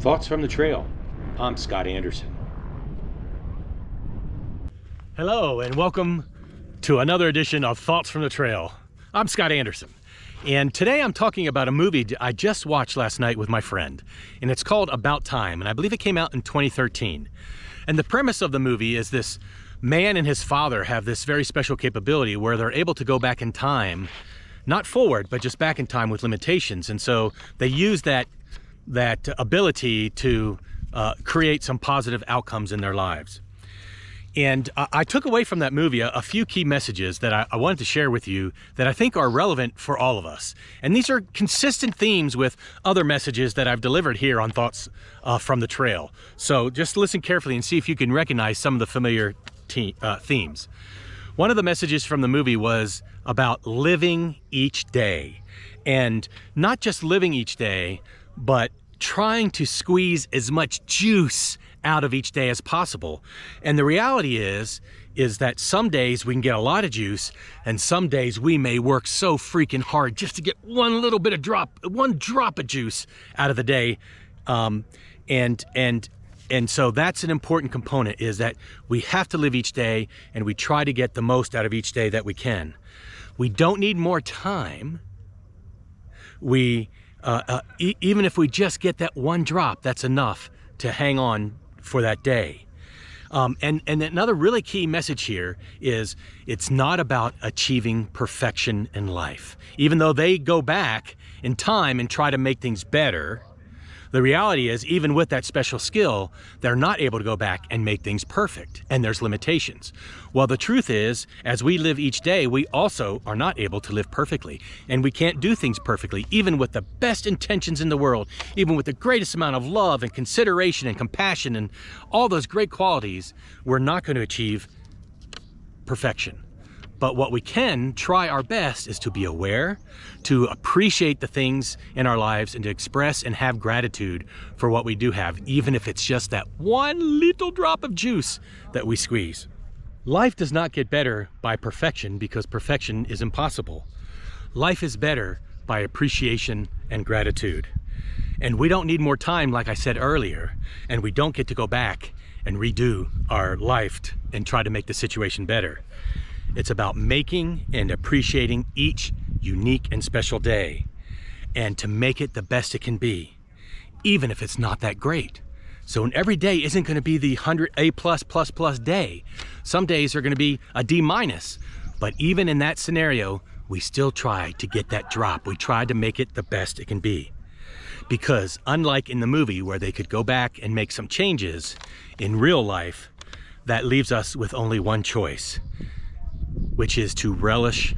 Thoughts from the Trail. I'm Scott Anderson. Hello and welcome to another edition of Thoughts from the Trail. I'm Scott Anderson, and today I'm talking about a movie I just watched last night with my friend, and it's called About Time, and I believe it came out in 2013. And the premise of the movie is this man and his father have this very special capability where they're able to go back in time, not forward, but just back in time with limitations. And so they use that ability to create some positive outcomes in their lives. And I took away from that movie a few key messages that I wanted to share with you that I think are relevant for all of us. And these are consistent themes with other messages that I've delivered here on Thoughts from the Trail. So just listen carefully and see if you can recognize some of the familiar themes. One of the messages from the movie was about living each day. And not just living each day, but trying to squeeze as much juice out of each day as possible. And the reality is that some days we can get a lot of juice, and some days we may work so freaking hard just to get one drop of juice out of the day. And so that's an important component, is that we have to live each day and we try to get the most out of each day that we can. We don't need more time. Even if we just get that one drop, that's enough to hang on for that day. And another really key message here is it's not about achieving perfection in life. Even though they go back in time and try to make things better, the reality is, even with that special skill, they're not able to go back and make things perfect, and there's limitations. Well, the truth is, as we live each day, we also are not able to live perfectly, and we can't do things perfectly, even with the best intentions in the world, even with the greatest amount of love and consideration and compassion and all those great qualities. We're not going to achieve perfection. But what we can try our best is to be aware, to appreciate the things in our lives, and to express and have gratitude for what we do have, even if it's just that one little drop of juice that we squeeze. Life does not get better by perfection, because perfection is impossible. Life is better by appreciation and gratitude. And we don't need more time, like I said earlier, and we don't get to go back and redo our life and try to make the situation better. It's about making and appreciating each unique and special day, and to make it the best it can be, even if it's not that great. So every day isn't going to be the 100 A+++ day. Some days are going to be a D-, but even in that scenario, we still try to get that drop. We try to make it the best it can be. Because unlike in the movie where they could go back and make some changes, in real life, that leaves us with only one choice, which is to relish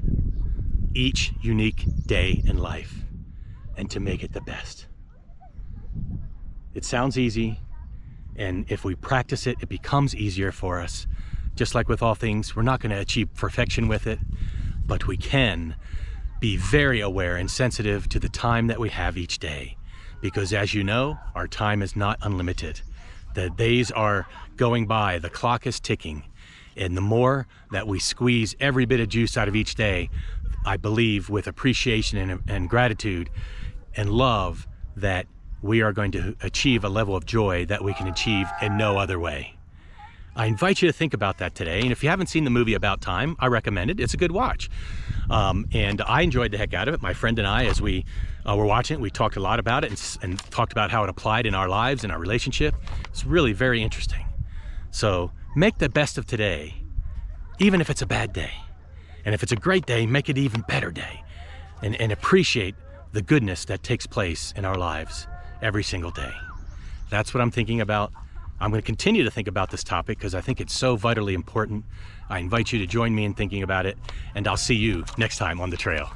each unique day in life and to make it the best. It sounds easy, and if we practice it, it becomes easier for us. Just like with all things, we're not going to achieve perfection with it, but we can be very aware and sensitive to the time that we have each day. Because as you know, our time is not unlimited. The days are going by, the clock is ticking. And the more that we squeeze every bit of juice out of each day, I believe with appreciation and gratitude and love, that we are going to achieve a level of joy that we can achieve in no other way. I invite you to think about that today. And if you haven't seen the movie About Time, I recommend it. It's a good watch. And I enjoyed the heck out of it. My friend and I, as we were watching it, we talked a lot about it and talked about how it applied in our lives and our relationship. It's really very interesting. So make the best of today, even if it's a bad day. And if it's a great day, make it an even better day. And appreciate the goodness that takes place in our lives every single day. That's what I'm thinking about. I'm going to continue to think about this topic because I think it's so vitally important. I invite you to join me in thinking about it, and I'll see you next time on the trail.